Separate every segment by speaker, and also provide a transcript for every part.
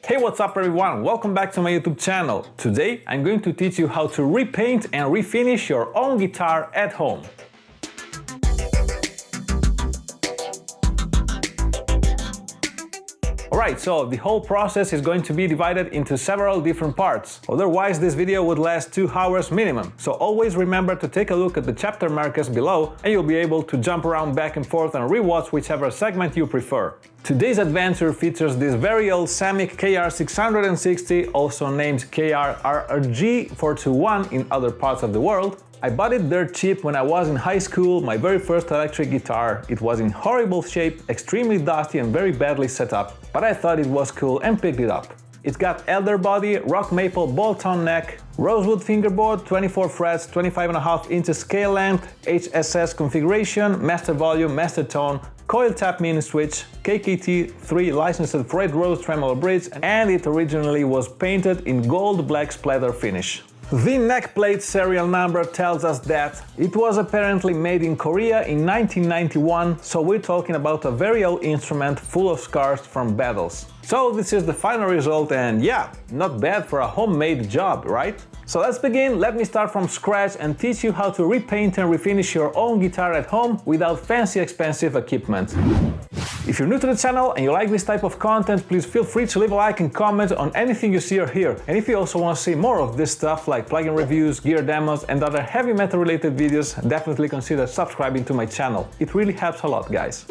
Speaker 1: Hey, what's up everyone? Welcome back to my YouTube channel. Today I'm going to teach you how to repaint and refinish your own guitar at home. Alright, so the whole process is going to be divided into several different parts. Otherwise this video would last 2 hours minimum. So always remember to take a look at the chapter markers below and you'll be able to jump around back and forth and rewatch whichever segment you prefer. Today's adventure features this very old Samick KR660, also named KR421 in other parts of the world. I bought it dirt cheap when I was in high school, my very first electric guitar. It was in horrible shape, extremely dusty and very badly set up, but I thought it was cool and picked it up. It's got elder body, rock maple bolt-on neck, rosewood fingerboard, 24 frets, 25.5 inches scale length, HSS configuration, master volume, master tone, coil tap mini switch, KKT3 licensed red rose tremolo bridge, and it originally was painted in gold black splatter finish. The neck plate serial number tells us that it was apparently made in Korea in 1991, so we're talking about a very old instrument full of scars from battles. So this is the final result and yeah, not bad for a homemade job, right? So let's begin. Let me start from scratch and teach you how to repaint and refinish your own guitar at home without fancy expensive equipment. If you're new to the channel and you like this type of content, please feel free to leave a like and comment on anything you see or hear. And if you also want to see more of this stuff like plugin reviews, gear demos and other heavy metal related videos, definitely consider subscribing to my channel. It really helps a lot, guys.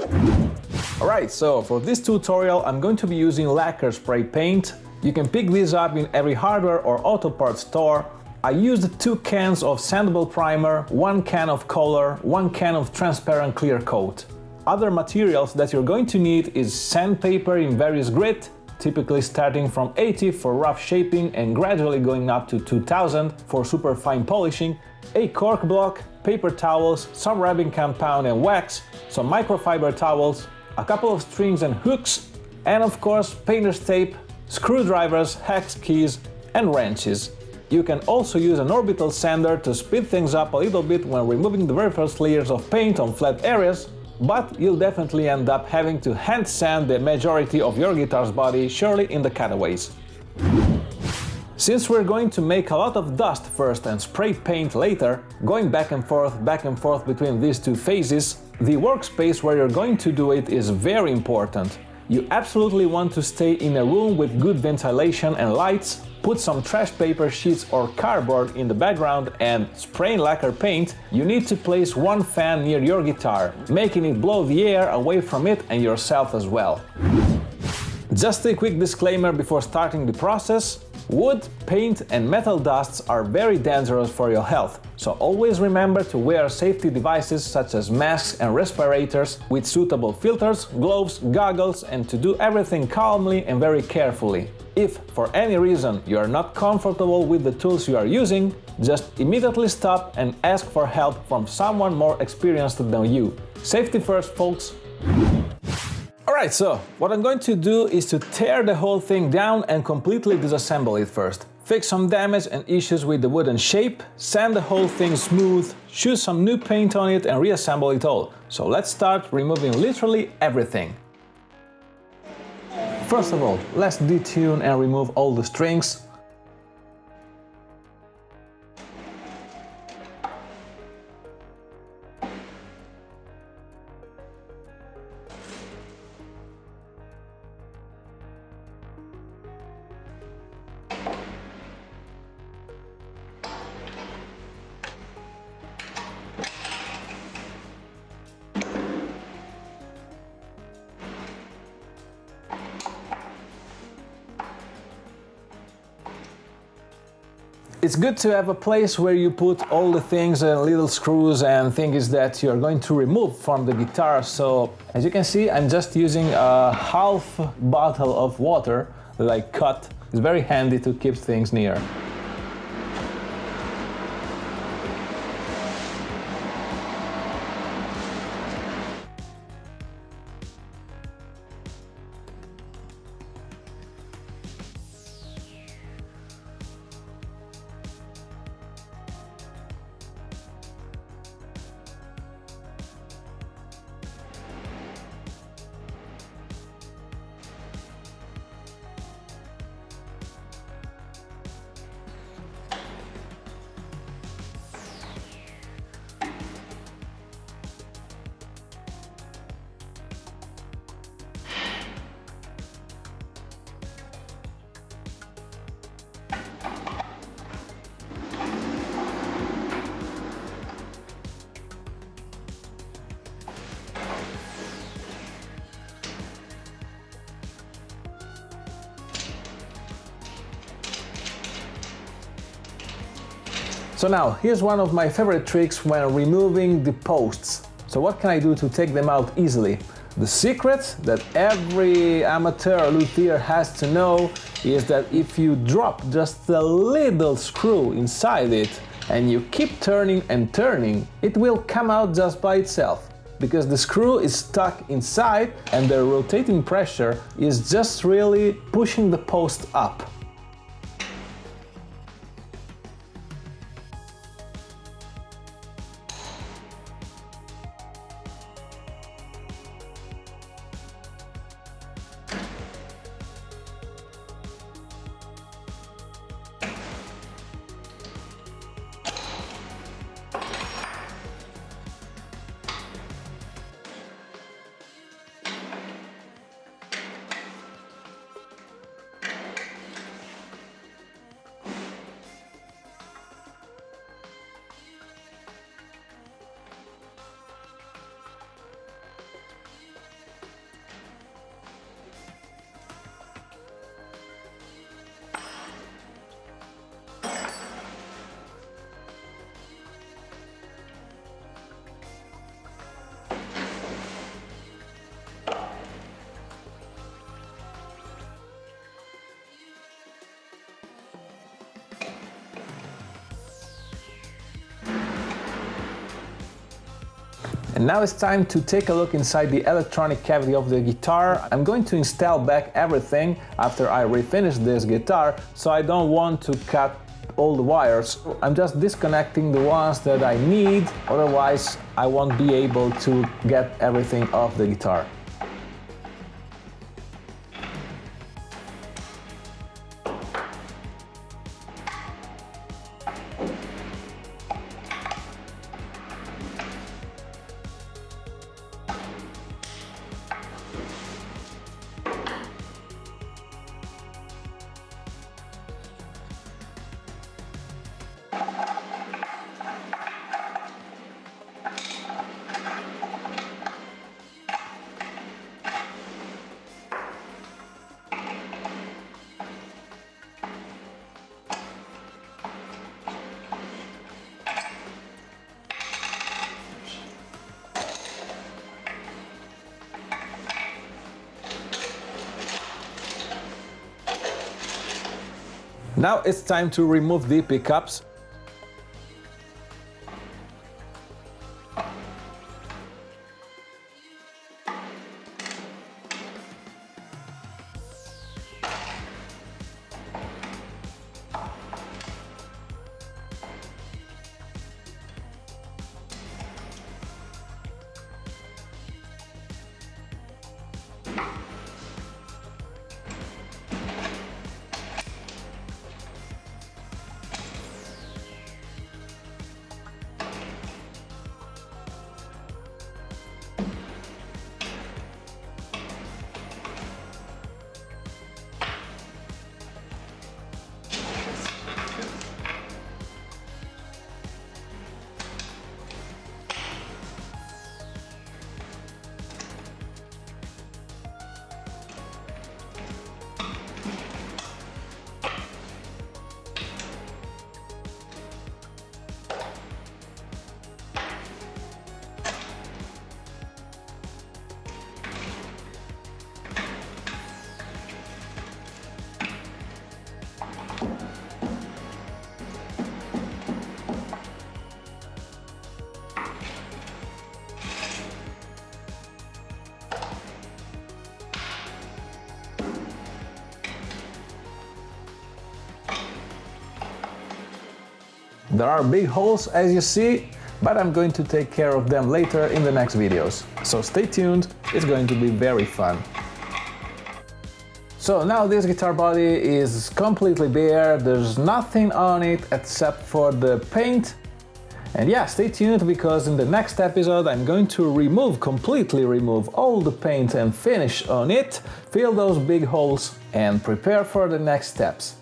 Speaker 1: Alright, so for this tutorial I'm going to be using lacquer spray paint. You can pick these up in every hardware or auto parts store. I used 2 cans of sandable primer, 1 can of color, 1 can of transparent clear coat. Other materials that you're going to need is sandpaper in various grit, typically starting from 80 for rough shaping and gradually going up to 2000 for super fine polishing, a cork block, paper towels, some rubbing compound and wax, some microfiber towels, a couple of strings and hooks, and of course painter's tape, screwdrivers, hex keys and wrenches. You can also use an orbital sander to speed things up a little bit when removing the very first layers of paint on flat areas, but you'll definitely end up having to hand sand the majority of your guitar's body, surely in the cutaways. Since we're going to make a lot of dust first and spray paint later, going back and forth between these 2 phases, the workspace where you're going to do it is very important. You absolutely want to stay in a room with good ventilation and lights, put some trash paper sheets or cardboard in the background and spraying lacquer paint, you need to place 1 fan near your guitar, making it blow the air away from it and yourself as well. Just a quick disclaimer before starting the process. Wood, paint and metal dusts are very dangerous for your health, so always remember to wear safety devices such as masks and respirators with suitable filters, gloves, goggles, and to do everything calmly and very carefully. If for any reason you are not comfortable with the tools you are using, just immediately stop and ask for help from someone more experienced than you. Safety first, folks! Alright, so what I'm going to do is to tear the whole thing down and completely disassemble it first. Fix some damage and issues with the wooden shape, sand the whole thing smooth, choose some new paint on it and reassemble it all. So let's start removing literally everything. First of all, let's detune and remove all the strings. It's good to have a place where you put all the things and little screws and things that you're going to remove from the guitar. So as you can see, I'm just using a half bottle of water that I cut. It's very handy to keep things near. So now, here's one of my favorite tricks when removing the posts. So what can I do to take them out easily? The secret that every amateur luthier has to know is that if you drop just a little screw inside it and you keep turning and turning, it will come out just by itself. Because the screw is stuck inside and the rotating pressure is just really pushing the post up. And now it's time to take a look inside the electronic cavity of the guitar. I'm going to install back everything after I refinish this guitar, so I don't want to cut all the wires. I'm just disconnecting the ones that I need, otherwise I won't be able to get everything off the guitar. Now it's time to remove the pickups. There are big holes, as you see, but I'm going to take care of them later in the next videos. So stay tuned, it's going to be very fun. So now this guitar body is completely bare, there's nothing on it except for the paint. And yeah, stay tuned, because in the next episode I'm going to completely remove all the paint and finish on it, fill those big holes and prepare for the next steps.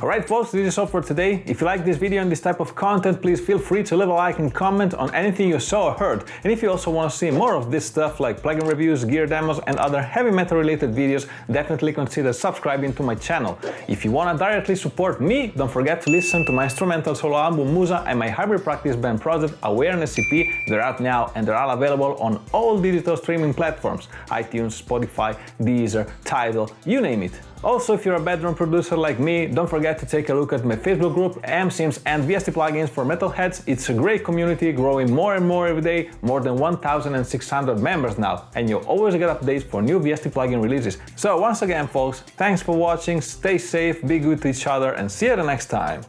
Speaker 1: Alright folks, this is all for today. If you like this video and this type of content, please feel free to leave a like and comment on anything you saw or heard. And if you also want to see more of this stuff like plugin reviews, gear demos and other heavy metal related videos, definitely consider subscribing to my channel. If you want to directly support me, don't forget to listen to my instrumental solo album Musa and my hybrid practice band project Awareness EP. They're out now and they're all available on all digital streaming platforms: iTunes, Spotify, Deezer, Tidal, you name it. Also, if you're a bedroom producer like me, don't forget to take a look at my Facebook group, MSims and VST plugins for metalheads. It's a great community, growing more and more every day, more than 1,600 members now, and you'll always get updates for new VST plugin releases. So once again folks, thanks for watching, stay safe, be good to each other, and see you the next time.